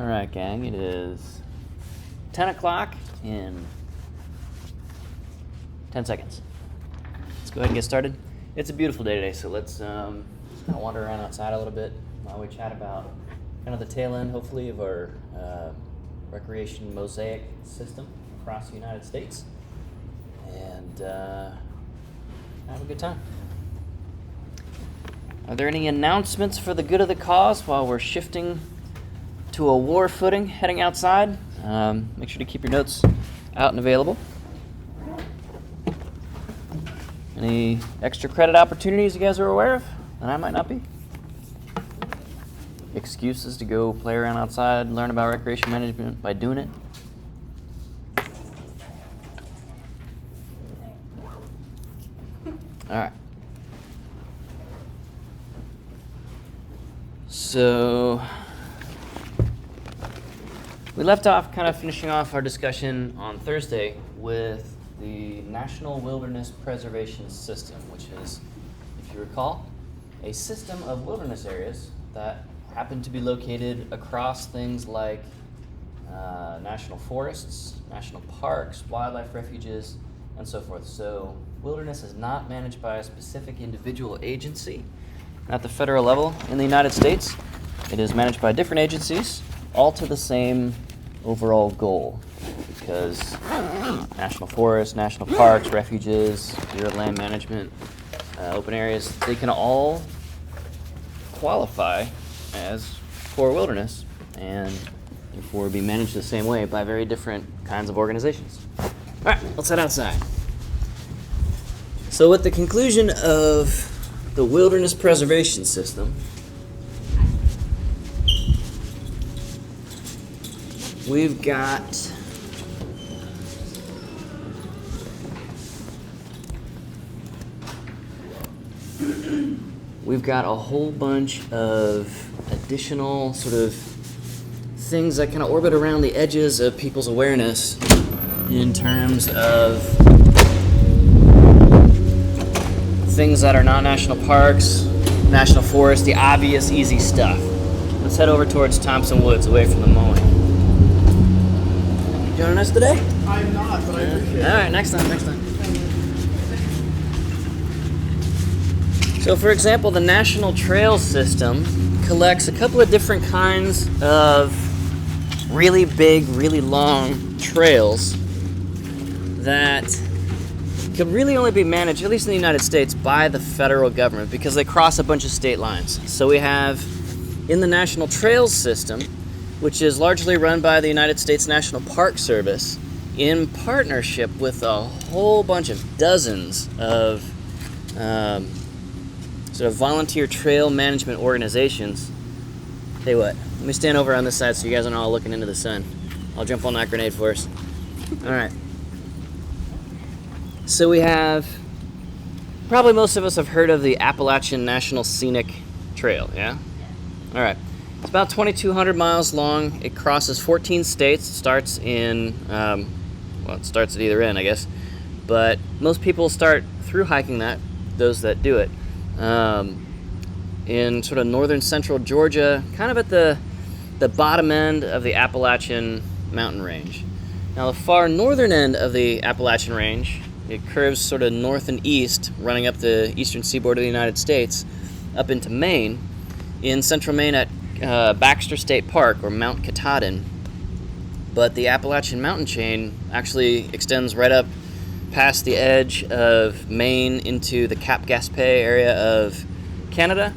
All right, gang, it is 10 o'clock in 10 seconds. Let's go ahead and get started. It's a beautiful day today, so let's kind of wander around outside a little bit while we chat about kind of the tail end, hopefully, of our recreation Mosaic system across the United States, and have a good time. Are there any announcements for the good of the cause while we're shifting to a war footing heading outside? Make sure to keep your notes out and available. Any extra credit opportunities you guys are aware of that I might not be? Excuses to go play around outside, learn about recreation management by doing it? All right. So we left off kind of finishing off our discussion on Thursday with the National Wilderness Preservation System, which is, if you recall, a system of wilderness areas that happen to be located across things like national forests, national parks, wildlife refuges, and so forth. So wilderness is not managed by a specific individual agency at the federal level in the United States. It is managed by different agencies, all to the same overall goal, because national forests, national parks, refuges, Bureau of Land Management, open areas, they can all qualify as core wilderness and therefore be managed the same way by very different kinds of organizations. All right, let's head outside. So with the conclusion of the wilderness preservation system, we've got a whole bunch of additional sort of things that kind of orbit around the edges of people's awareness in terms of things that are not national parks, national forests, the obvious easy stuff. Let's head over towards Thompson Woods, away from the mowing. You joining us today? I'm not, but I appreciate it. All right, next time. So, for example, the National Trails System collects a couple of different kinds of really big, really long trails that could really only be managed, at least in the United States, by the federal government because they cross a bunch of state lines. So we have in the National Trails System, which is largely run by the United States National Park Service in partnership with a whole bunch of dozens of sort of volunteer trail management organizations. Tell you what, let me stand over on this side so you guys aren't all looking into the sun. I'll jump on that grenade for us. All right. So we have, probably most of us have heard of the Appalachian National Scenic Trail, yeah? All right. It's about 2,200 miles long. It crosses 14 states. It starts in, it starts at either end, I guess. But most people start through hiking that, those that do it, in sort of northern central Georgia, kind of at the bottom end of the Appalachian mountain range. Now, the far northern end of the Appalachian range, it curves sort of north and east, running up the eastern seaboard of the United States, up into Maine, in central Maine at Baxter State Park, or Mount Katahdin. But the Appalachian mountain chain actually extends right up past the edge of Maine into the Cap Gaspé area of Canada,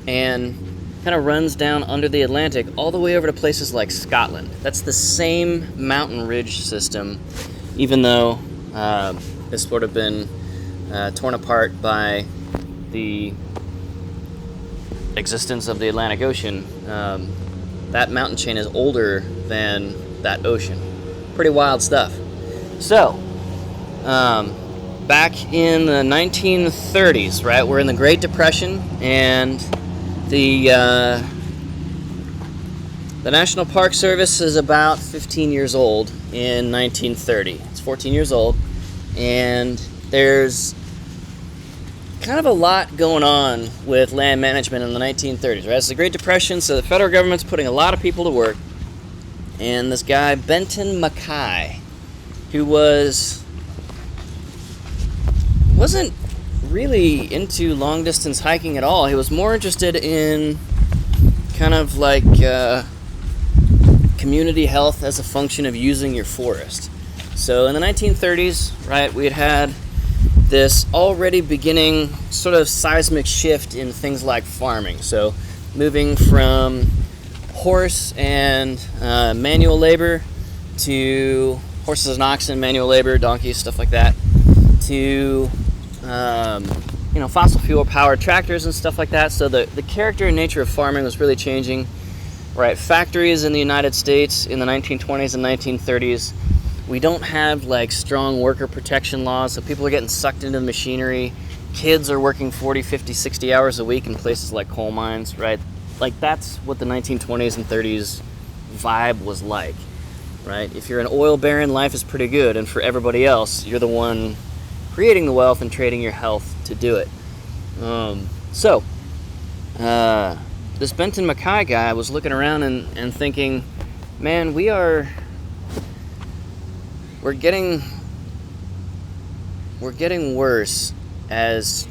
and kind of runs down under the Atlantic all the way over to places like Scotland. That's the same mountain ridge system, even though it's sort of been torn apart by the existence of the Atlantic Ocean. That mountain chain is older than that ocean. Pretty wild stuff. So, back in the 1930s, right, we're in the Great Depression, and the National Park Service is about 15 years old in 1930. It's 14 years old, and there's kind of a lot going on with land management in the 1930s, right? It's the Great Depression, so the federal government's putting a lot of people to work, and this guy, Benton Mackay, who wasn't really into long-distance hiking at all. He was more interested in kind of like community health as a function of using your forest. So in the 1930s, right, we had this already beginning sort of seismic shift in things like farming. So moving from horse and manual labor to horses and oxen, manual labor, donkeys, stuff like that, to fossil fuel powered tractors and stuff like that. So the character and nature of farming was really changing. Right, factories in the United States in the 1920s and 1930s, we don't have like strong worker protection laws, so people are getting sucked into the machinery. Kids are working 40, 50, 60 hours a week in places like coal mines, right? Like that's what the 1920s and 30s vibe was like, right? If you're an oil baron, life is pretty good, and for everybody else, you're the one creating the wealth and trading your health to do it. This Benton Mackay guy was looking around and thinking, man, we're getting worse as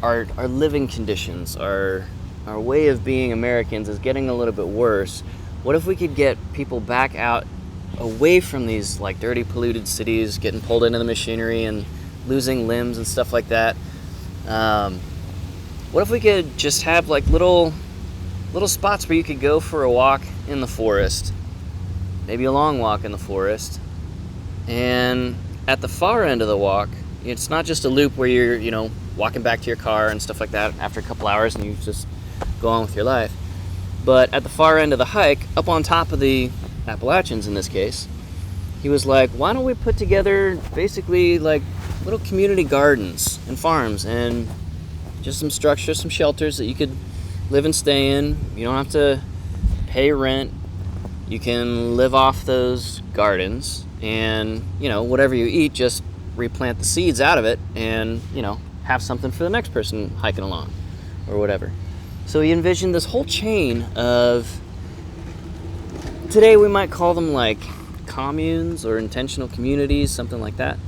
our living conditions, our way of being Americans is getting a little bit worse. What if we could get people back out away from these like dirty, polluted cities, getting pulled into the machinery and losing limbs and stuff like that? What if we could just have like little spots where you could go for a walk in the forest, maybe a long walk in the forest, and at the far end of the walk, it's not just a loop where you're, walking back to your car and stuff like that after a couple hours and you just go on with your life. But at the far end of the hike, up on top of the Appalachians in this case, he was like, why don't we put together basically like little community gardens and farms and just some structures, some shelters that you could live and stay in. You don't have to pay rent. You can live off those gardens and, whatever you eat, just replant the seeds out of it and, have something for the next person hiking along or whatever. So he envisioned this whole chain of, today we might call them like communes or intentional communities, something like that.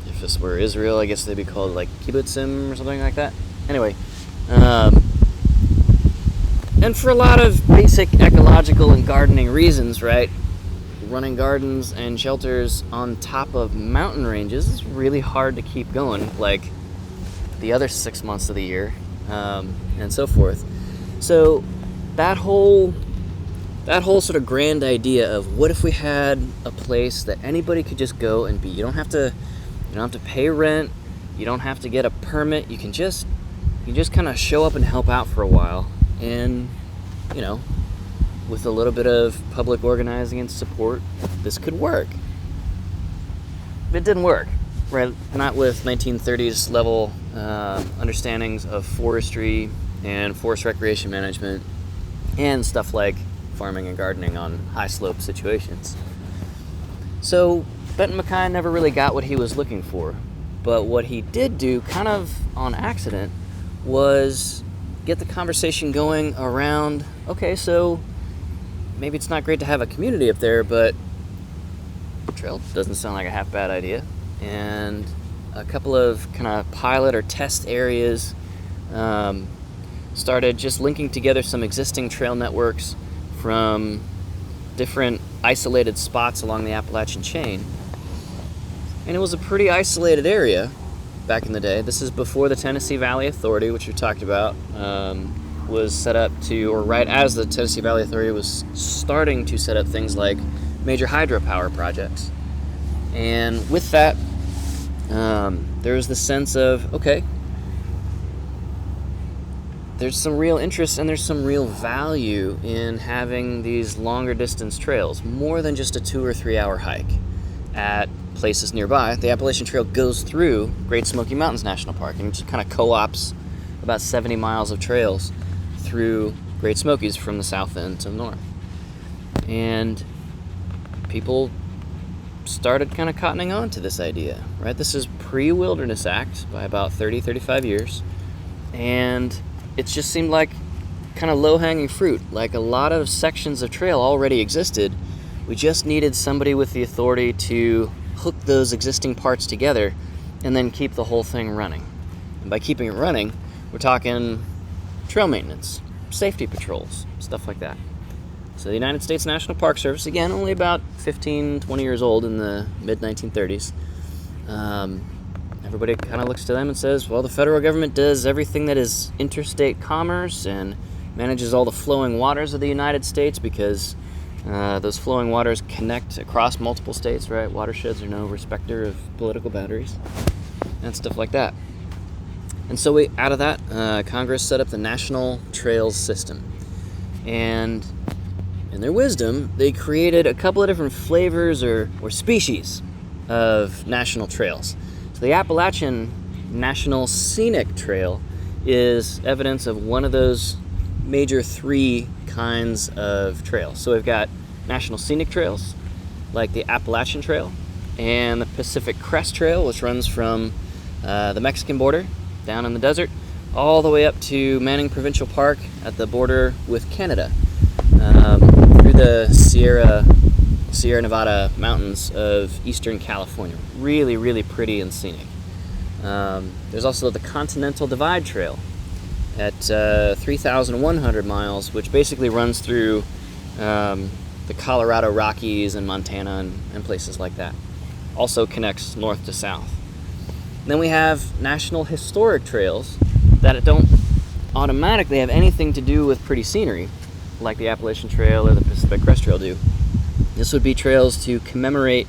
If this were Israel, I guess they'd be called like kibbutzim or something like that. Anyway, and for a lot of basic ecological and gardening reasons, right? Running gardens and shelters on top of mountain ranges is really hard to keep going, like the other 6 months of the year, and so forth. So that whole sort of grand idea of what if we had a place that anybody could just go and be. You don't have to pay rent. You don't have to get a permit. You can just kind of show up and help out for a while, and with a little bit of public organizing and support, this could work. But it didn't work, right? Not with 1930s level understandings of forestry and forest recreation management and stuff like farming and gardening on high slope situations. So Benton Mackay never really got what he was looking for. But what he did do, kind of on accident, was get the conversation going around, okay, so maybe it's not great to have a community up there, but a trail doesn't sound like a half bad idea. And a couple of kind of pilot or test areas started just linking together some existing trail networks from different isolated spots along the Appalachian chain. And it was a pretty isolated area back in the day. This is before the Tennessee Valley Authority, which we talked about, was set up to, or right as the Tennessee Valley Authority was starting to set up things like major hydropower projects. And with that, there was the sense of, okay, there's some real interest and there's some real value in having these longer distance trails, more than just a 2 or 3 hour hike at places nearby. The Appalachian Trail goes through Great Smoky Mountains National Park and just kind of co-ops about 70 miles of trails through Great Smokies from the south end to the north. And people started kind of cottoning on to this idea, right? This is pre-Wilderness Act by about 30, 35 years. And it just seemed like kind of low-hanging fruit. Like, a lot of sections of trail already existed. We just needed somebody with the authority to hook those existing parts together and then keep the whole thing running. And by keeping it running, we're talking trail maintenance, safety patrols, stuff like that. So the United States National Park Service, again, only about 15, 20 years old in the mid-1930s. Everybody kind of looks to them and says, well, the federal government does everything that is interstate commerce and manages all the flowing waters of the United States, because those flowing waters connect across multiple states, right? Watersheds are no respecter of political boundaries and stuff like that. And so out of that, Congress set up the National Trails System. And in their wisdom, they created a couple of different flavors or species of national trails. So the Appalachian National Scenic Trail is evidence of one of those major three kinds of trails. So we've got National Scenic Trails, like the Appalachian Trail, and the Pacific Crest Trail, which runs from the Mexican border down in the desert all the way up to Manning Provincial Park at the border with Canada, through the Sierra Nevada mountains of eastern California. Really, really pretty and scenic. There's also the Continental Divide Trail at 3,100 miles, which basically runs through the Colorado Rockies and Montana and places like that. Also connects north to south. Then we have National Historic Trails that don't automatically have anything to do with pretty scenery, like the Appalachian Trail or the Pacific Crest Trail do. This would be trails to commemorate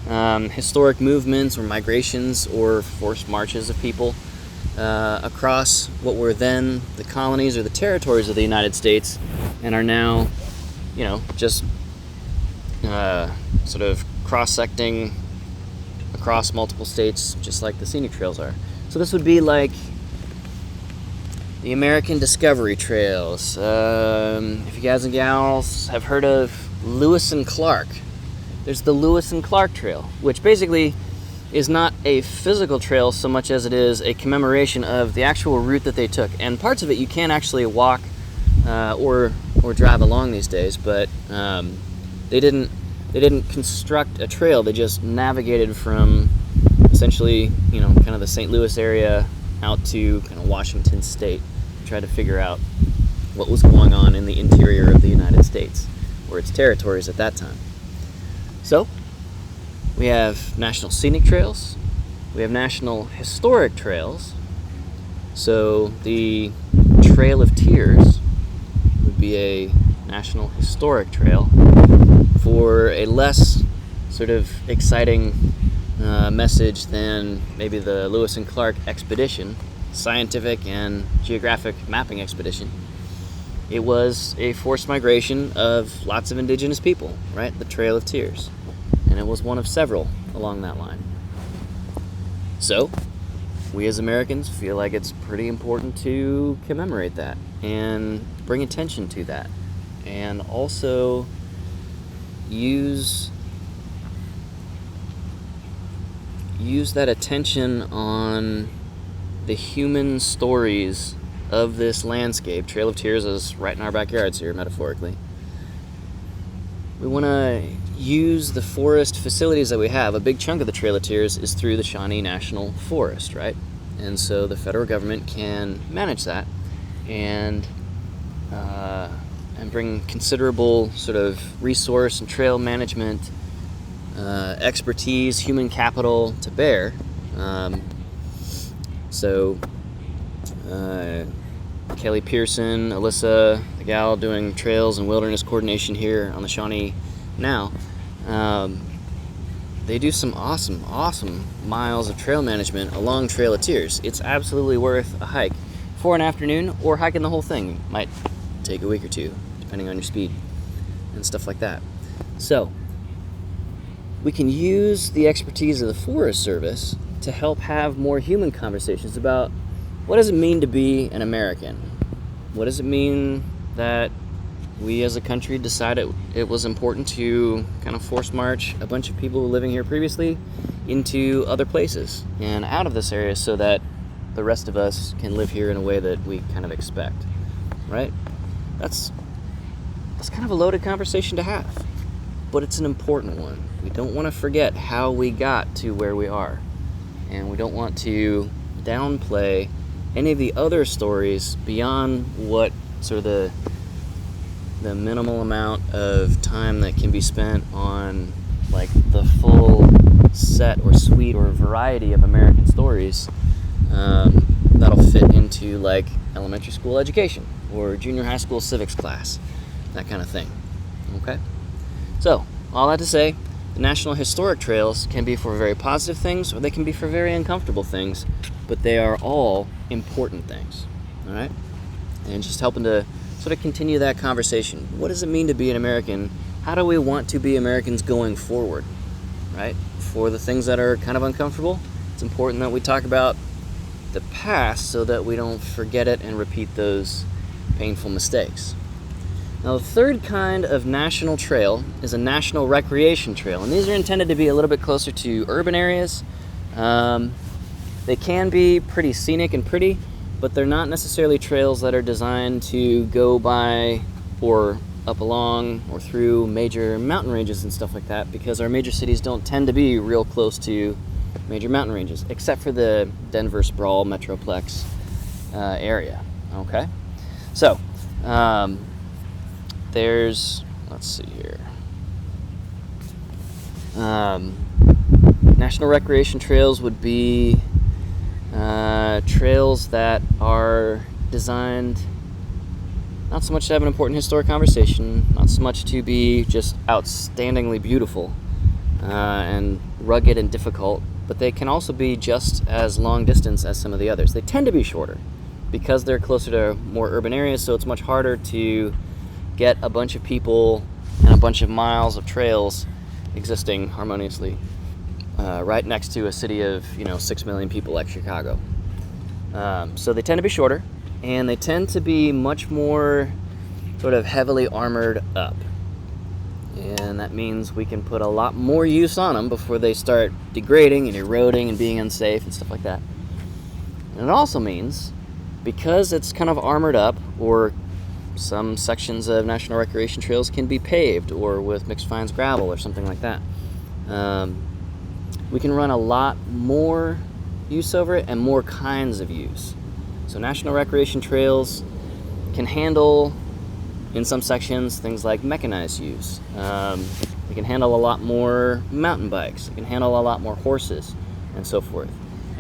historic movements or migrations or forced marches of people across what were then the colonies or the territories of the United States, and are now, just sort of cross-secting across multiple states, just like the scenic trails are. So this would be like the American Discovery Trails. If you guys and gals have heard of Lewis and Clark, there's the Lewis and Clark Trail, which basically is not a physical trail so much as it is a commemoration of the actual route that they took. And parts of it you can't actually walk or drive along these days, but they didn't construct a trail. They just navigated from essentially, kind of the St. Louis area out to kind of Washington State, to try to figure out what was going on in the interior of the United States, or its territories at that time. So, we have National Scenic Trails, we have National Historic Trails. So the Trail of Tears would be a National Historic Trail for a less sort of exciting message than maybe the Lewis and Clark expedition, scientific and geographic mapping expedition. It was a forced migration of lots of indigenous people, right? The Trail of Tears. And it was one of several along that line. So, we as Americans feel like it's pretty important to commemorate that and bring attention to that. And also use that attention on the human stories of this landscape. Trail of Tears is right in our backyards here, metaphorically. We want to use the forest facilities that we have. A big chunk of the Trail of Tears is through the Shawnee National Forest, right? And so the federal government can manage that and bring considerable sort of resource and trail management expertise, human capital to bear. Kelly Pearson, Alyssa, the gal doing trails and wilderness coordination here on the Shawnee now, they do some awesome miles of trail management along Trail of Tears. It's absolutely worth a hike for an afternoon, or hiking the whole thing. Might take a week or two, depending on your speed and stuff like that. So, we can use the expertise of the Forest Service to help have more human conversations about what does it mean to be an American? What does it mean that we as a country decided it was important to kind of force march a bunch of people living here previously into other places and out of this area, so that the rest of us can live here in a way that we kind of expect, right? That's kind of a loaded conversation to have, but it's an important one. We don't want to forget how we got to where we are, and we don't want to downplay any of the other stories beyond what sort of the minimal amount of time that can be spent on like the full set or suite or variety of American stories that'll fit into like elementary school education or junior high school civics class, that kind of thing. Okay? So, all that to say, the National Historic Trails can be for very positive things or they can be for very uncomfortable things, but they are all important things. All right? And just helping to sort of continue that conversation. What does it mean to be an American? How do we want to be Americans going forward? Right? For the things that are kind of uncomfortable, it's important that we talk about the past so that we don't forget it and repeat those painful mistakes. Now, the third kind of national trail is a national recreation trail, and these are intended to be a little bit closer to urban areas. They can be pretty scenic and pretty, but they're not necessarily trails that are designed to go by or up along or through major mountain ranges and stuff like that, because our major cities don't tend to be real close to major mountain ranges, except for the Denver Sprawl Metroplex area. Okay? So, let's see here. National recreation trails would be trails that are designed not so much to have an important historic conversation, not so much to be just outstandingly beautiful and rugged and difficult, but they can also be just as long distance as some of the others. They tend to be shorter because they're closer to more urban areas, so it's much harder to get a bunch of people and a bunch of miles of trails existing harmoniously right next to a city of 6 million people like Chicago. So they tend to be shorter, and they tend to be much more sort of heavily armored up. And that means we can put a lot more use on them before they start degrading and eroding and being unsafe and stuff like that. And it also means, because it's kind of armored up, or some sections of national recreation trails can be paved or with mixed fines gravel or something like that, we can run a lot more use over it and more kinds of use. So national recreation trails can handle, in some sections, things like mechanized use. They can handle a lot more mountain bikes. They can handle a lot more horses and so forth.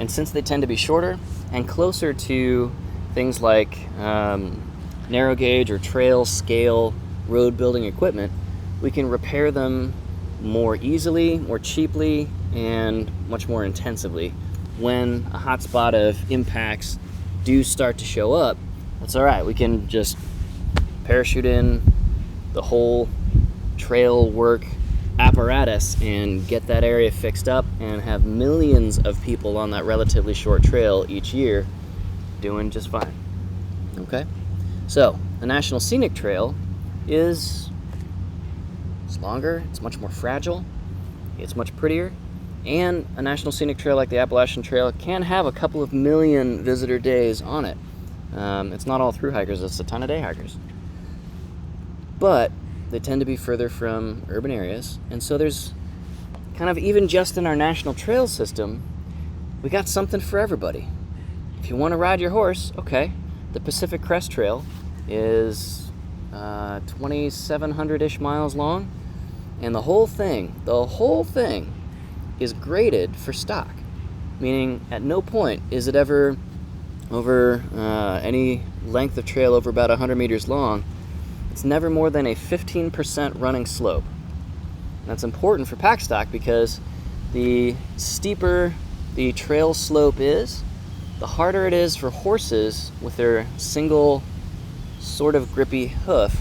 And since they tend to be shorter and closer to things like narrow gauge or trail scale road building equipment, we can repair them more easily, more cheaply, and much more intensively. When a hot spot of impacts do start to show up, that's all right. We can just parachute in the whole trail work apparatus and get that area fixed up and have millions of people on that relatively short trail each year doing just fine. Okay? So, the National Scenic Trail it's longer, it's much more fragile, it's much prettier, and a National Scenic Trail like the Appalachian Trail can have a couple of million visitor days on it. It's not all through hikers, it's a ton of day hikers. But they tend to be further from urban areas, and so there's kind of, even just in our national trail system, we got something for everybody. If you want to ride your horse, okay, the Pacific Crest Trail is 2,700-ish miles long, and the whole thing is graded for stock, meaning at no point is it ever over any length of trail over about 100 meters long. It's never more than a 15% running slope. That's important for pack stock because the steeper the trail slope is, the harder it is for horses with their single sort of grippy hoof.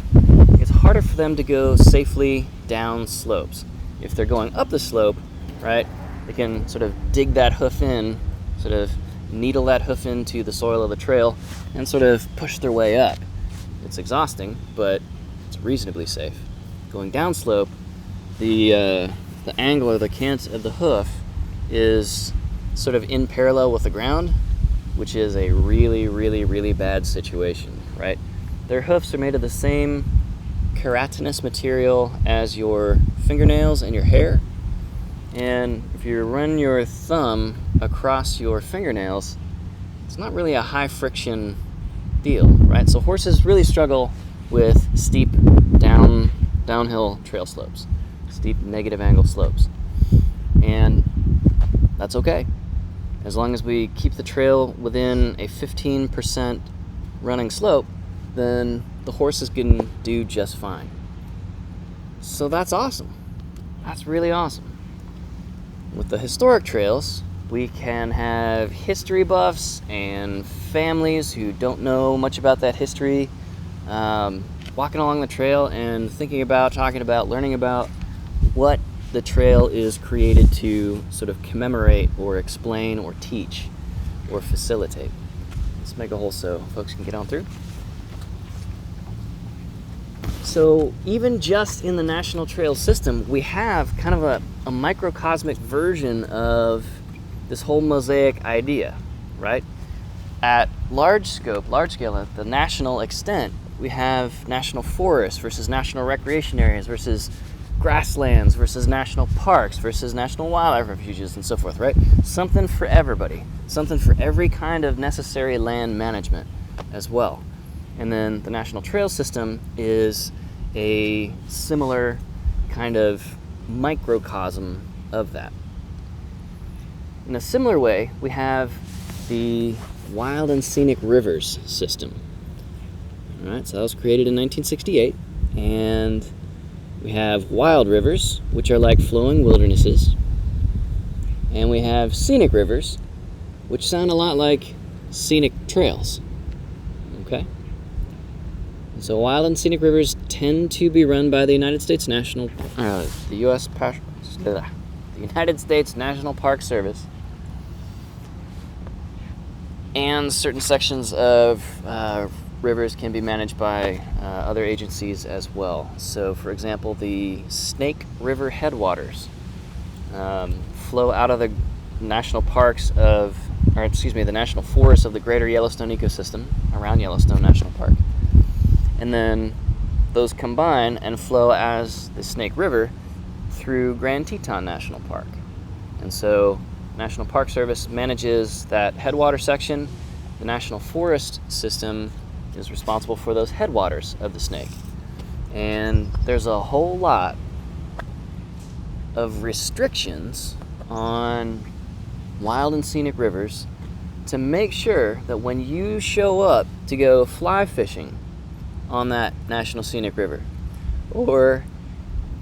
It's harder for them to go safely down slopes. If they're going up the slope, right, they can sort of dig that hoof in, sort of needle that hoof into the soil of the trail, and sort of push their way up. It's exhausting, but it's reasonably safe. Going down slope, the angle or the cant of the hoof is sort of in parallel with the ground, which is a really, really, really bad situation, right? Their hoofs are made of the same keratinous material as your fingernails and your hair. And if you run your thumb across your fingernails, it's not really a high friction deal, right? So horses really struggle with steep downhill trail slopes, steep negative angle slopes. And that's okay. As long as we keep the trail within a 15% running slope, then the horses can do just fine. So that's awesome. That's really awesome. With the historic trails, we can have history buffs and families who don't know much about that history walking along the trail and thinking about, talking about, learning about what the trail is created to sort of commemorate or explain or teach or facilitate. Let's make a hole so folks can get on through. So even just in the National Trail System, we have kind of a microcosmic version of this whole Mosaic idea, right? At large scale, at the national extent, we have national forests versus national recreation areas versus grasslands versus national parks versus national wildlife refuges and so forth, right? Something for everybody, something for every kind of necessary land management as well. And then the National Trail System is a similar kind of microcosm of that. In a similar way, we have the Wild and Scenic Rivers system. All right, so that was created in 1968, and we have wild rivers, which are like flowing wildernesses, and we have scenic rivers, which sound a lot like scenic trails. Okay? And so wild and scenic rivers tend to be run by the United States National Park Service, and certain sections of rivers can be managed by other agencies as well. So, for example, the Snake River headwaters flow out of the national the national forests of the Greater Yellowstone ecosystem around Yellowstone National Park, and then those combine and flow as the Snake River through Grand Teton National Park. And so National Park Service manages that headwater section. The National Forest System is responsible for those headwaters of the Snake. And there's a whole lot of restrictions on wild and scenic rivers to make sure that when you show up to go fly fishing on that National Scenic River, or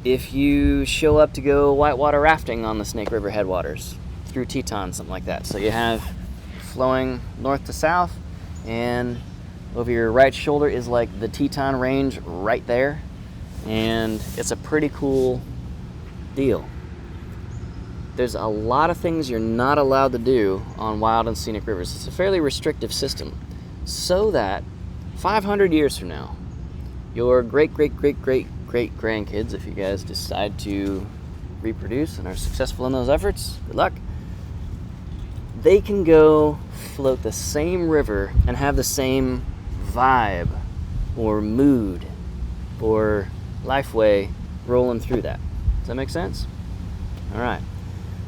if you show up to go whitewater rafting on the Snake River headwaters through Teton, something like that. So you have flowing north to south, and over your right shoulder is like the Teton Range right there, and it's a pretty cool deal. There's a lot of things you're not allowed to do on wild and scenic rivers. It's a fairly restrictive system, so that 500 years from now, your great-great-great-great-great-grandkids, if you guys decide to reproduce and are successful in those efforts, good luck, they can go float the same river and have the same vibe or mood or lifeway rolling through that. Does that make sense? All right.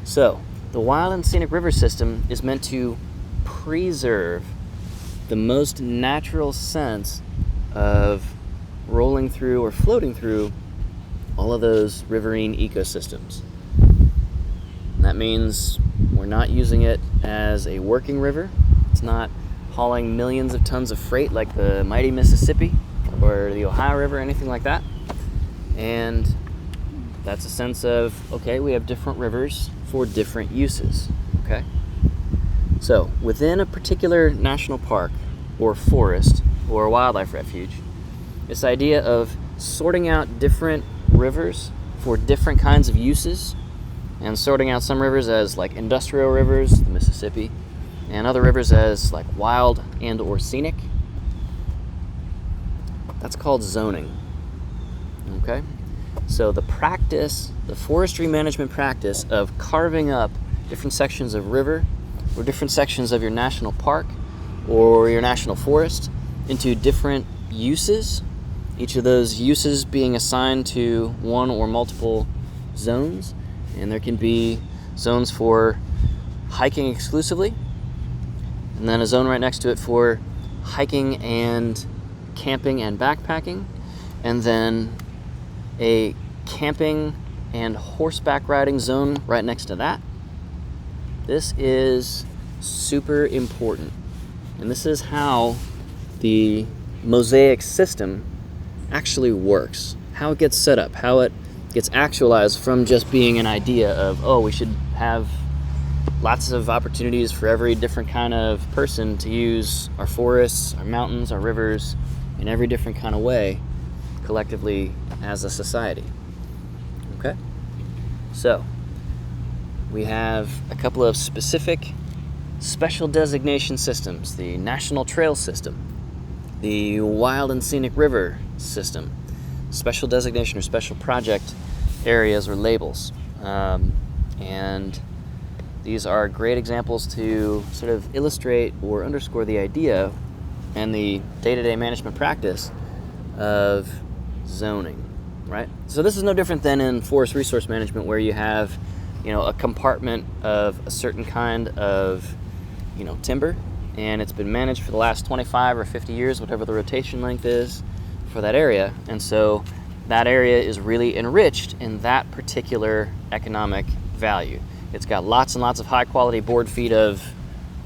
So, the Wild and Scenic River System is meant to preserve the most natural sense of rolling through or floating through all of those riverine ecosystems. And that means we're not using it as a working river. It's not hauling millions of tons of freight like the mighty Mississippi or the Ohio River or anything like that. And that's a sense of, okay, we have different rivers for different uses, okay? So, within a particular national park or forest or wildlife refuge, this idea of sorting out different rivers for different kinds of uses, and sorting out some rivers as like industrial rivers, the Mississippi, and other rivers as like wild and or scenic, that's called zoning, okay? So the practice, the forestry management practice of carving up different sections of river or different sections of your national park or your national forest into different uses, each of those uses being assigned to one or multiple zones. And there can be zones for hiking exclusively, and then a zone right next to it for hiking and camping and backpacking, and then a camping and horseback riding zone right next to that. This is super important, and this is how the Mosaic system actually works, how it gets set up, how it gets actualized from just being an idea of, oh, we should have lots of opportunities for every different kind of person to use our forests, our mountains, our rivers in every different kind of way collectively as a society. Okay? So, we have a couple of specific special designation systems: the National Trail System, the Wild and Scenic River System, special designation or special project areas or labels. And these are great examples to sort of illustrate or underscore the idea and the day-to-day management practice of zoning, right? So this is no different than in forest resource management, where you have, a compartment of a certain kind of, timber, and it's been managed for the last 25 or 50 years, whatever the rotation length is for that area. And so that area is really enriched in that particular economic value. It's got lots and lots of high quality board feet of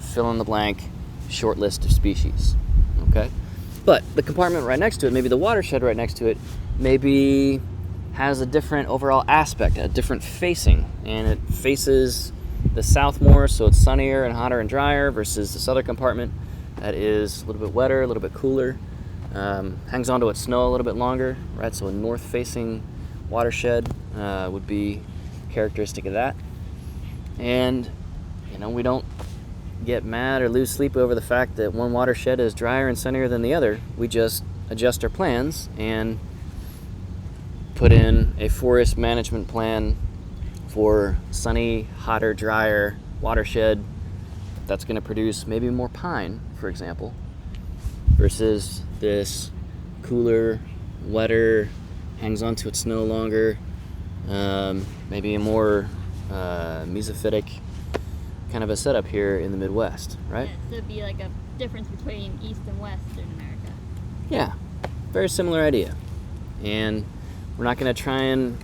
fill in the blank short list of species. Okay? But the compartment right next to it, maybe the watershed right next to it, maybe has a different overall aspect, a different facing, and it faces the south more, so it's sunnier and hotter and drier, versus this other compartment that is a little bit wetter, a little bit cooler, hangs onto its snow a little bit longer, right? So a north-facing watershed would be characteristic of that. And, we don't get mad or lose sleep over the fact that one watershed is drier and sunnier than the other. We just adjust our plans and put in a forest management plan for sunny, hotter, drier watershed that's going to produce maybe more pine, for example, versus this cooler, wetter, hangs onto its snow longer, maybe a more mesophytic kind of a setup here in the Midwest, right? Yeah, so it'd be like a difference between East and West in America. Yeah, very similar idea. And we're not going to try and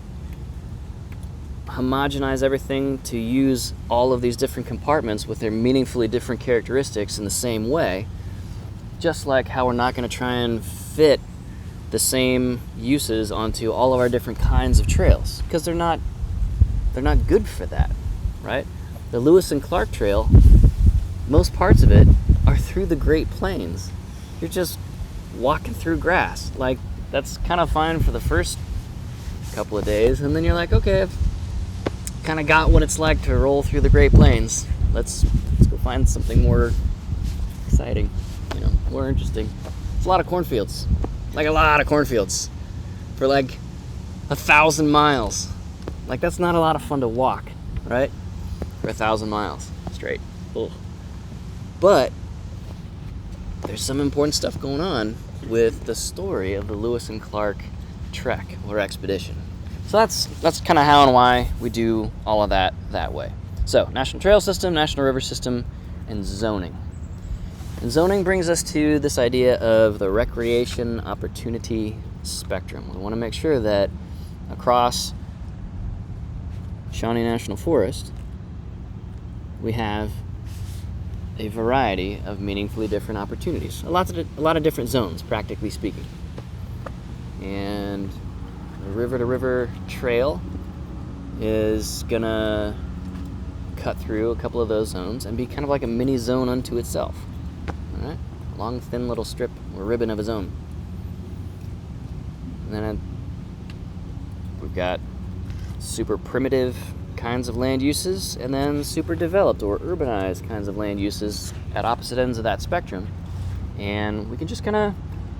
homogenize everything to use all of these different compartments with their meaningfully different characteristics in the same way, just like how we're not going to try and fit the same uses onto all of our different kinds of trails, because they're not good for that, right? The Lewis and Clark Trail, most parts of it are through the Great Plains. You're just walking through grass. Like, that's kind of fine for the first couple of days, and then you're like, okay, I've kind of got what it's like to roll through the Great Plains. Let's go find something more exciting, more interesting. It's a lot of cornfields, like a lot of cornfields for like 1,000 miles. Like, that's not a lot of fun to walk, right? For 1,000 miles straight. Ugh. But there's some important stuff going on with the story of the Lewis and Clark trek or expedition. So that's kind of how and why we do all of that way. So, National Trail System, National River System, and zoning. And zoning brings us to this idea of the recreation opportunity spectrum. We want to make sure that across Shawnee National Forest, we have a variety of meaningfully different opportunities. A lot of different zones, practically speaking. And the river-to-river trail is gonna cut through a couple of those zones and be kind of like a mini zone unto itself. All right, a long, thin little strip or ribbon of a zone. And then we've got super primitive kinds of land uses, and then super developed or urbanized kinds of land uses at opposite ends of that spectrum. And we can just kind of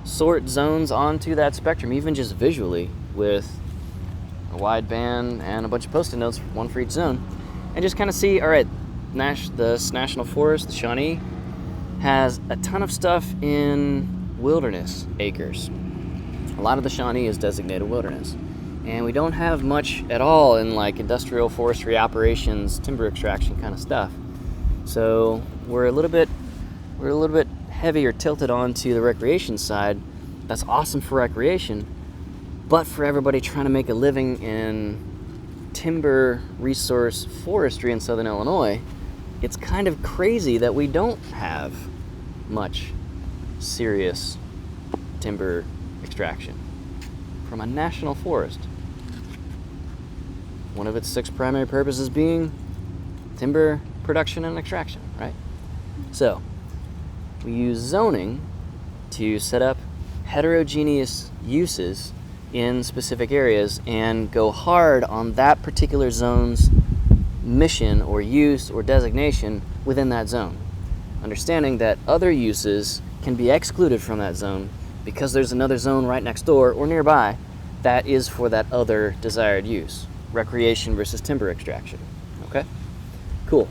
sort zones onto that spectrum, even just visually, with a wide band and a bunch of post-it notes, one for each zone, and just kind of see, all right, this National Forest, the Shawnee, has a ton of stuff in wilderness acres. A lot of the Shawnee is designated wilderness. And we don't have much at all in like industrial forestry operations, timber extraction kind of stuff. So we're a little bit heavier tilted onto the recreation side. That's awesome for recreation, but for everybody trying to make a living in timber resource forestry in Southern Illinois, it's kind of crazy that we don't have much serious timber extraction from a national forest. One of its 6 primary purposes being timber production and extraction, right? So, we use zoning to set up heterogeneous uses in specific areas and go hard on that particular zone's mission or use or designation within that zone. Understanding that other uses can be excluded from that zone because there's another zone right next door or nearby that is for that other desired use. Recreation versus timber extraction. Okay? Cool.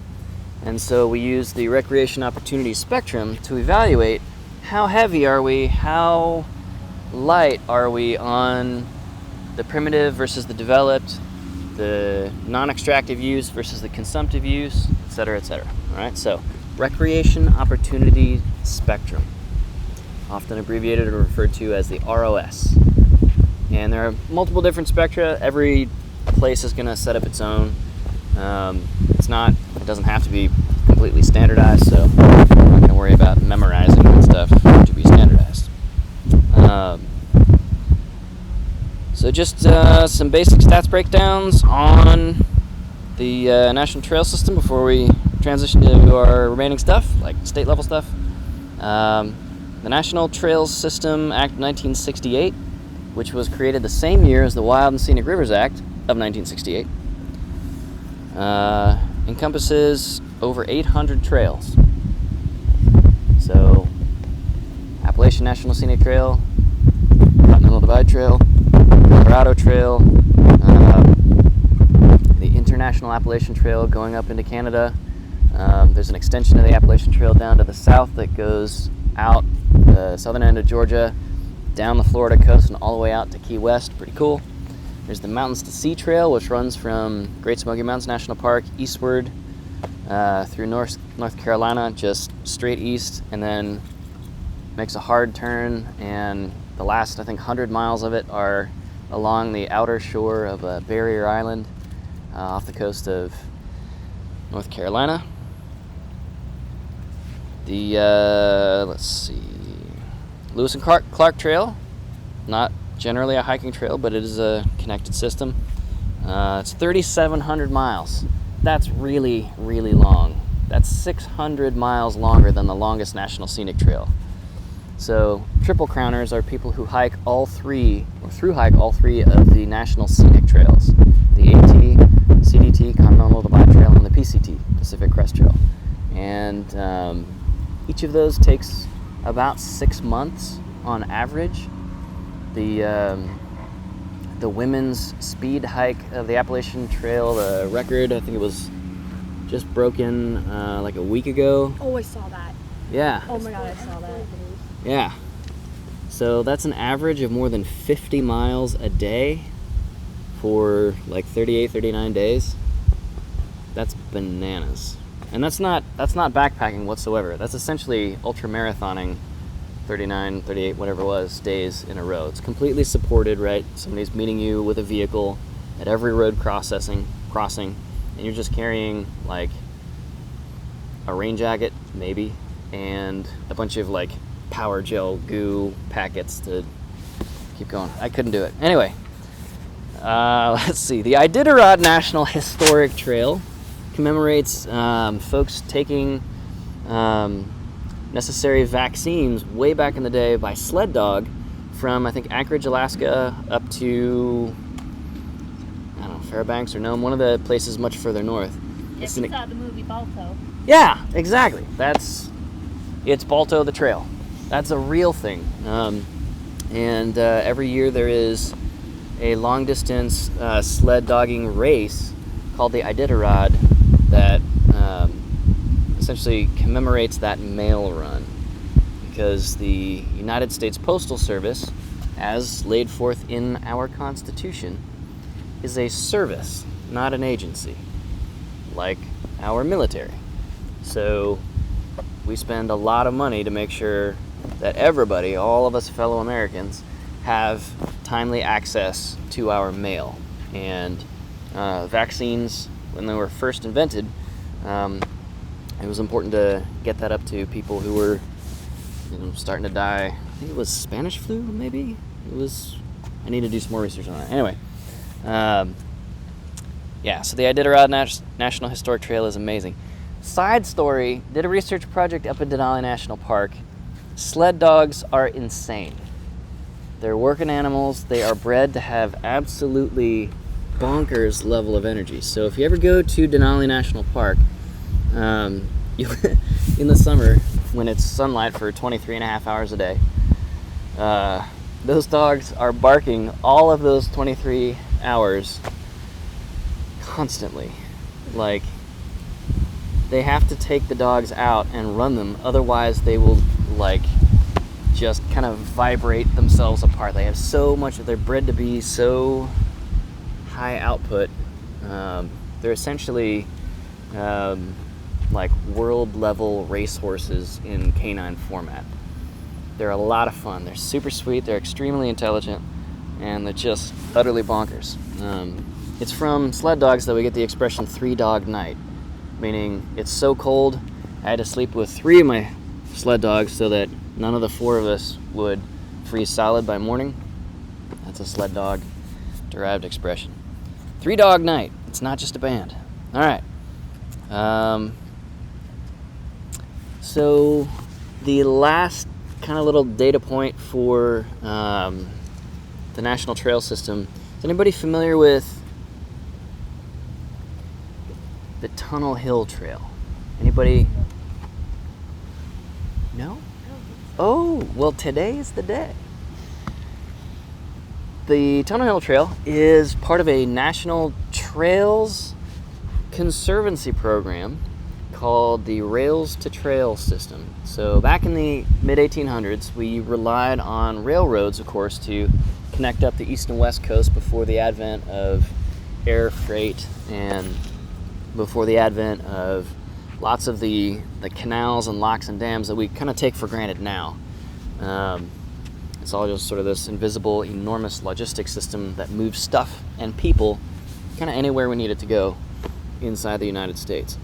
And so we use the recreation opportunity spectrum to evaluate how heavy are we, how light are we on the primitive versus the developed, the non-extractive use versus the consumptive use, et cetera, et cetera. All right, so recreation opportunity spectrum, often abbreviated or referred to as the ROS. And there are multiple different spectra. Every place is going to set up its own. It doesn't have to be completely standardized, so I'm not going to worry about memorizing that stuff to be standardized. So just some basic stats breakdowns on the National Trail System before we transition to our remaining stuff, like state level stuff. The National Trails System Act of 1968, which was created the same year as the Wild and Scenic Rivers Act of 1968, encompasses over 800 trails. So, Appalachian National Scenic Trail, Continental Divide Trail, Colorado Trail, the International Appalachian Trail going up into Canada. There's an extension of the Appalachian Trail down to the south that goes out the southern end of Georgia, down the Florida coast and all the way out to Key West. Pretty cool. There's the Mountains to Sea Trail, which runs from Great Smoky Mountains National Park eastward through North Carolina, just straight east, and then makes a hard turn, and the last, I think, 100 miles of it are along the outer shore of Barrier Island off the coast of North Carolina. The, let's see, Lewis and Clark Trail, not generally a hiking trail, but it is a connected system. It's 3,700 miles. That's really, really long. That's 600 miles longer than the longest national scenic trail. So triple crowners are people who hike all three, or through hike all three of the national scenic trails: the AT, CDT, Continental Divide Trail, and the PCT, Pacific Crest Trail. And each of those takes about 6 months on average. The women's speed hike of the Appalachian Trail, the record, I think it was just broken like a week ago. Oh, I saw that. Yeah. Oh my god, I saw that. Yeah. So that's an average of more than 50 miles a day for like 38, 39 days. That's bananas. And that's not backpacking whatsoever. That's essentially ultra-marathoning 39, 38, whatever it was, days in a row. It's completely supported, right? Somebody's meeting you with a vehicle at every road crossing, and you're just carrying like a rain jacket, maybe, and a bunch of like power gel goo packets to keep going. I couldn't do it. Anyway, let's see. The Iditarod National Historic Trail commemorates folks taking necessary vaccines way back in the day by sled dog from, I think, Anchorage, Alaska, up to, I don't know, Fairbanks or Nome, one of the places much further north. If you saw the movie Balto. Yeah, exactly. It's Balto the Trail. That's a real thing. And every year there is a long-distance sled dogging race called the Iditarod that essentially commemorates that mail run, because the United States Postal Service, as laid forth in our Constitution, is a service, not an agency, like our military. So we spend a lot of money to make sure that everybody, all of us fellow Americans, have timely access to our mail. And vaccines, when they were first invented, it was important to get that up to people who were starting to die. I think it was Spanish flu, maybe? I need to do some more research on that. Anyway, so the Iditarod National Historic Trail is amazing. Side story, did a research project up in Denali National Park. Sled dogs are insane. They're working animals. They are bred to have absolutely bonkers level of energy. So if you ever go to Denali National Park, in the summer, when it's sunlight for 23 and a half hours a day, those dogs are barking all of those 23 hours constantly. Like, they have to take the dogs out and run them, otherwise they will just kind of vibrate themselves apart. They have so much, they're bred to be so high output. They're essentially world level racehorses in canine format. They're a lot of fun. They're super sweet, they're extremely intelligent, and they're just utterly bonkers. It's from sled dogs that we get the expression 3-dog night, meaning it's so cold I had to sleep with 3 of my sled dogs so that none of the 4 of us would freeze solid by morning. That's a sled dog derived expression. 3-dog night. It's not just a band. All right. So the last kind of little data point for the National Trail System. Is anybody familiar with the Tunnel Hill Trail? Anybody? No? Oh, well, today is the day. The Tunnel Hill Trail is part of a National Trails Conservancy program called the Rails to Trail system. So back in the mid-1800s, we relied on railroads, of course, to connect up the east and west coast before the advent of air freight and before the advent of lots of the canals and locks and dams that we kind of take for granted now. It's all just sort of this invisible, enormous logistics system that moves stuff and people kind of anywhere we need it to go inside the United States.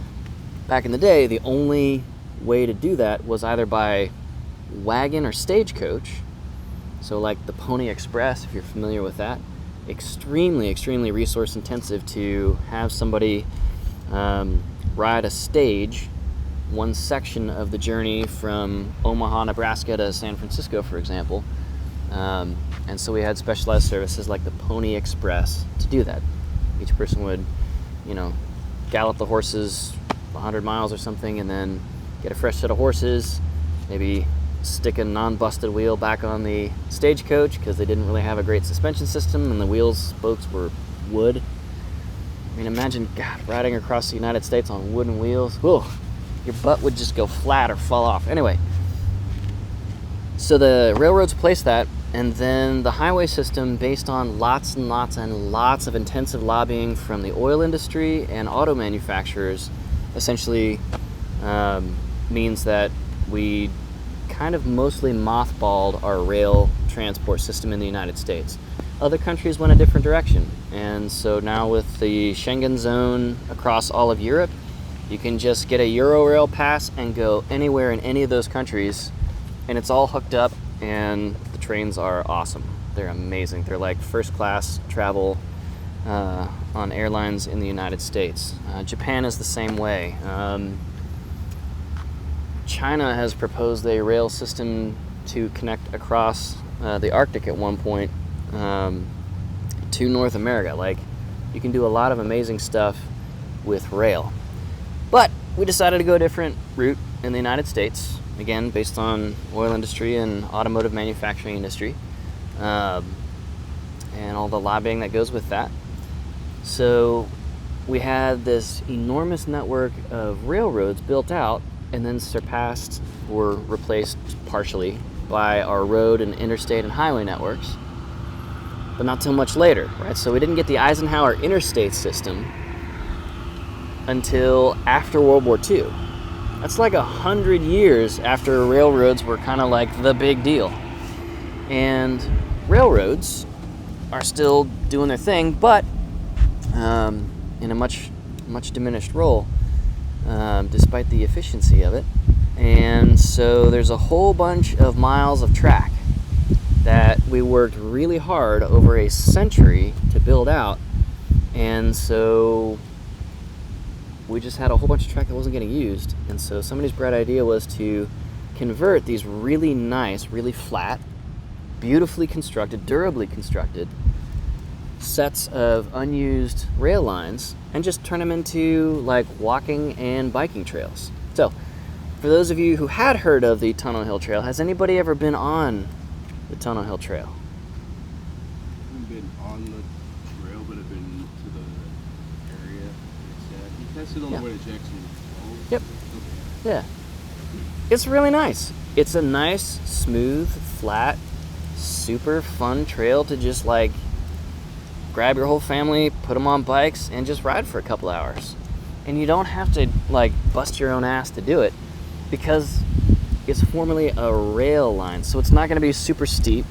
Back in the day, the only way to do that was either by wagon or stagecoach. So like the Pony Express, if you're familiar with that, extremely, extremely resource intensive to have somebody ride a stage one section of the journey from Omaha, Nebraska to San Francisco, for example. And so we had specialized services like the Pony Express to do that. Each person would, gallop the horses 100 miles or something, and then get a fresh set of horses, maybe stick a non-busted wheel back on the stagecoach because they didn't really have a great suspension system and the spokes were wood. I mean, imagine, God, riding across the United States on wooden wheels. Whoa, your butt would just go flat or fall off. Anyway, so the railroads placed that, and then the highway system, based on lots and lots and lots of intensive lobbying from the oil industry and auto manufacturers, essentially means that we kind of mostly mothballed our rail transport system in the United States. Other countries went a different direction, and so now with the Schengen zone across all of Europe, you can just get a Eurorail pass and go anywhere in any of those countries, and it's all hooked up, and the trains are awesome. They're amazing. They're like first class travel on airlines in the United States. Japan is the same way. China has proposed a rail system to connect across the Arctic at one point to North America. Like, you can do a lot of amazing stuff with rail. But we decided to go a different route in the United States, again, based on oil industry and automotive manufacturing industry, and all the lobbying that goes with that. So we had this enormous network of railroads built out and then surpassed or replaced partially by our road and interstate and highway networks, but not till much later, right? So we didn't get the Eisenhower interstate system until after World War II. That's like 100 years after railroads were kind of like the big deal. And railroads are still doing their thing, but in a much diminished role, despite the efficiency of it. And so there's a whole bunch of miles of track that we worked really hard over a century to build out. And so we just had a whole bunch of track that wasn't getting used. And so somebody's bright idea was to convert these really nice, really flat, beautifully constructed, durably constructed sets of unused rail lines and just turn them into like walking and biking trails. So for those of you who had heard of the Tunnel Hill Trail, has anybody ever been on the Tunnel Hill Trail? I haven't been on the trail, but I've been to the area. You tested on the way to Jackson Hole? Yep. Okay. Yeah. It's really nice. It's a nice, smooth, flat, super fun trail to just like grab your whole family, put them on bikes, and just ride for a couple hours. And you don't have to like bust your own ass to do it because it's formerly a rail line. So it's not going to be super steep.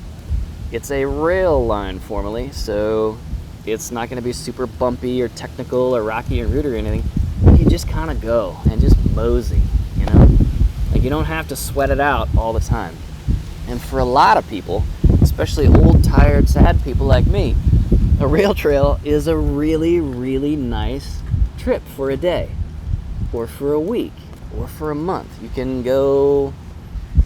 It's a rail line formerly, so it's not going to be super bumpy or technical or rocky and rude or anything. You just kind of go and just mosey, you know? Like you don't have to sweat it out all the time. And for a lot of people, especially old, tired, sad people like me, a rail trail is a really, really nice trip for a day or for a week or for a month. You can go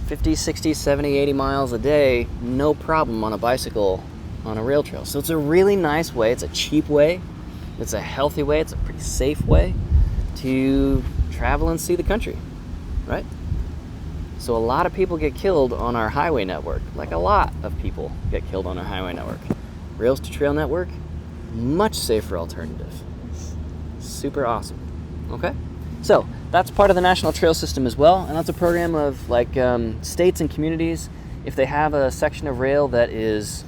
50, 60, 70, 80 miles a day, no problem on a bicycle on a rail trail. So it's a really nice way. It's a cheap way. It's a healthy way. It's a pretty safe way to travel and see the country, right? So a lot of people get killed on our highway network. Like a lot of people get killed on our highway network. Rails to Trail network, much safer alternative. Super awesome. Okay? So that's part of the National Trail System as well, and that's a program of like states and communities. If they have a section of rail that is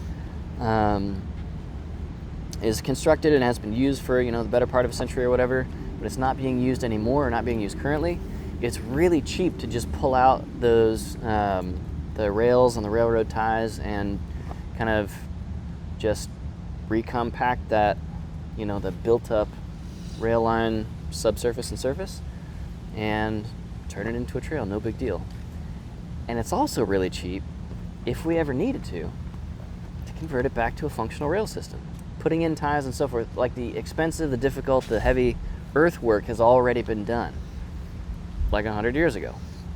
constructed and has been used for the better part of a century or whatever, but it's not being used anymore or not being used currently, it's really cheap to just pull out those the rails and the railroad ties and kind of just recompact that, the built-up rail line subsurface and surface and turn it into a trail, no big deal. And it's also really cheap, if we ever needed to convert it back to a functional rail system. Putting in ties and so forth, like the expensive, the difficult, the heavy earthwork has already been done like 100 years ago,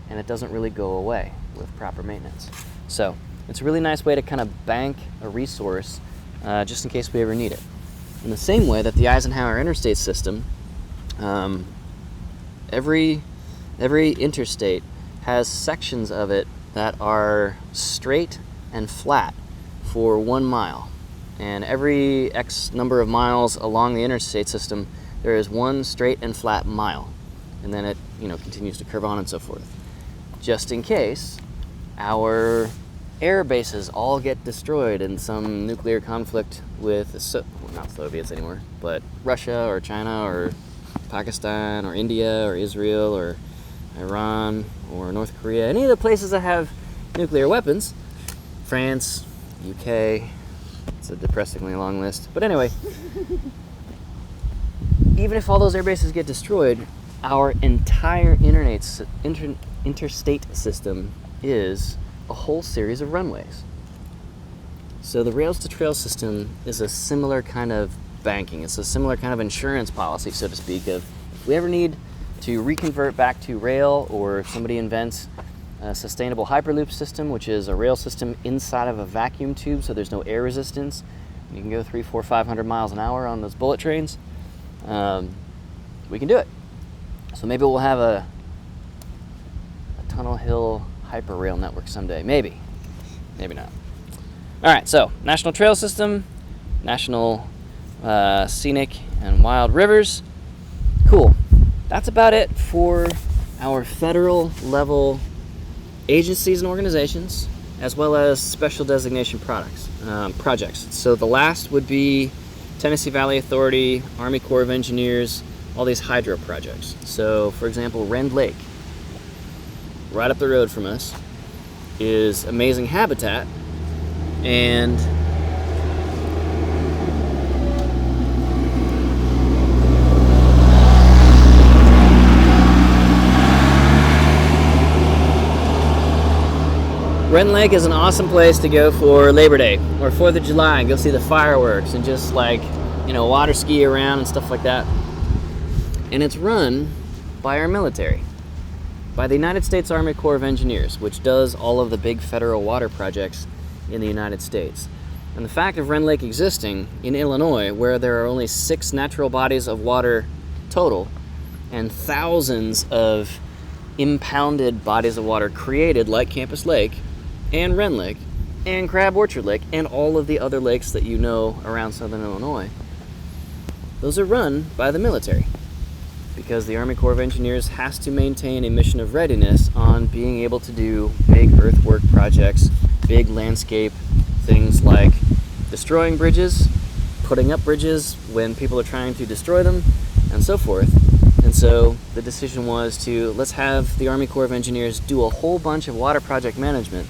and it doesn't really go away with proper maintenance. So it's a really nice way to kind of bank a resource just in case we ever need it. In the same way that the Eisenhower interstate system, every interstate has sections of it that are straight and flat for 1 mile. And every X number of miles along the interstate system, there is one straight and flat mile. And then it, continues to curve on and so forth. Just in case our air bases all get destroyed in some nuclear conflict with, not Soviets anymore, but Russia or China or Pakistan or India or Israel or Iran or North Korea, any of the places that have nuclear weapons, France, UK, it's a depressingly long list. But anyway, even if all those air bases get destroyed, our entire interstate system is a whole series of runways. So the Rails to Trail system is a similar kind of banking. It's a similar kind of insurance policy, so to speak, of if we ever need to reconvert back to rail, or if somebody invents a sustainable hyperloop system, which is a rail system inside of a vacuum tube, so there's no air resistance. You can go 300, 400, 500 miles an hour on those bullet trains. We can do it. So maybe we'll have a Tunnel Hill hyperrail network someday. Maybe not. All right, so National Trail System, National Scenic and Wild Rivers. Cool. That's about it for our federal level agencies and organizations, as well as special designation projects. So the last would be Tennessee Valley Authority, Army Corps of Engineers, all these hydro projects. So for example, Rend Lake, right up the road from us, is amazing habitat, and Rend Lake is an awesome place to go for Labor Day or 4th of July and go see the fireworks and just water ski around and stuff like that. And it's run by our military, by the United States Army Corps of Engineers, which does all of the big federal water projects in the United States. And the fact of Rend Lake existing in Illinois, where there are only 6 natural bodies of water total and thousands of impounded bodies of water created, like Campus Lake and Rend Lake and Crab Orchard Lake and all of the other lakes that you know around southern Illinois, those are run by the military, because the Army Corps of Engineers has to maintain a mission of readiness on being able to do big earthwork projects, big landscape things like destroying bridges, putting up bridges when people are trying to destroy them, and so forth. And so the decision was to, let's have the Army Corps of Engineers do a whole bunch of water project management,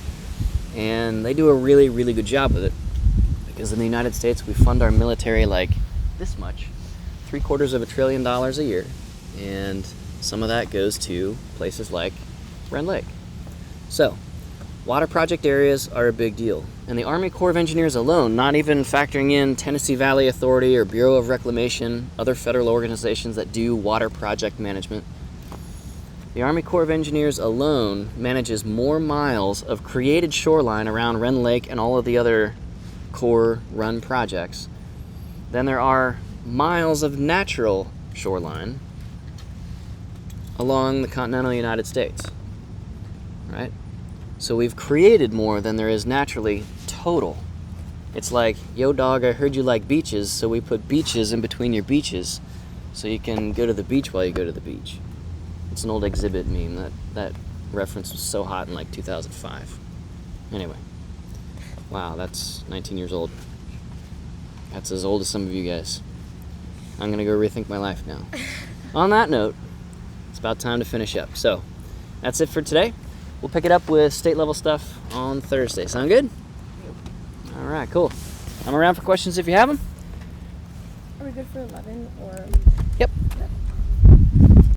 and they do a really, really good job with it, because in the United States we fund our military like this much, $750 billion a year, and some of that goes to places like Rend Lake. So water project areas are a big deal, and the Army Corps of Engineers alone, not even factoring in Tennessee Valley Authority or Bureau of Reclamation, other federal organizations that do water project management, the Army Corps of Engineers alone manages more miles of created shoreline around Rend Lake and all of the other Corps run projects than there are miles of natural shoreline along the continental United States, right? So we've created more than there is naturally total. It's like, yo dog, I heard you like beaches, so we put beaches in between your beaches so you can go to the beach while you go to the beach. It's an old exhibit meme. That reference was so hot in like 2005. Anyway, wow, that's 19 years old. That's as old as some of you guys. I'm gonna go rethink my life now. On that note, it's about time to finish up. So that's it for today. We'll pick it up with state level stuff on Thursday. Sound good? All right, cool. I'm around for questions if you have them. Are we good for 11 or? Yep.